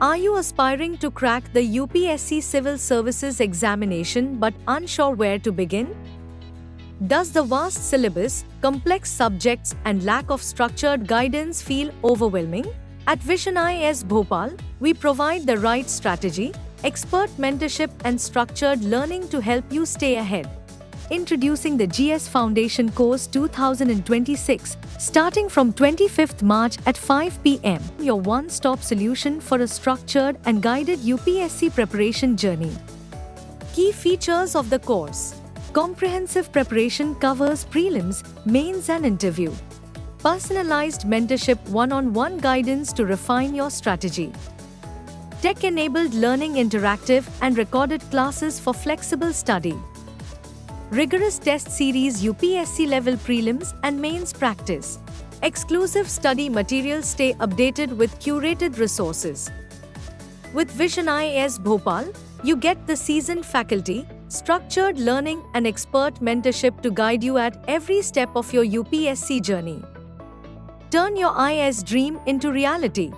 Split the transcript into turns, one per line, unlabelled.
Are you aspiring to crack the UPSC Civil Services Examination but unsure where to begin? Does the vast syllabus, complex subjects, and lack of structured guidance feel overwhelming? At VisionIAS Bhopal, we provide the right strategy, expert mentorship, and structured learning to help you stay ahead. Introducing the GS Foundation Course 2026, starting from 25th March at 5 p.m. Your one-stop solution for a structured and guided UPSC preparation journey. Key features of the course. Comprehensive preparation covers prelims, mains, and interview. Personalized mentorship, one-on-one guidance to refine your strategy. Tech-enabled learning, interactive and recorded classes for flexible study. Rigorous test series, UPSC-level prelims and mains practice. Exclusive study materials, stay updated with curated resources. With VisionIAS Bhopal, you get the seasoned faculty, structured learning and expert mentorship to guide you at every step of your UPSC journey. Turn your IAS dream into reality.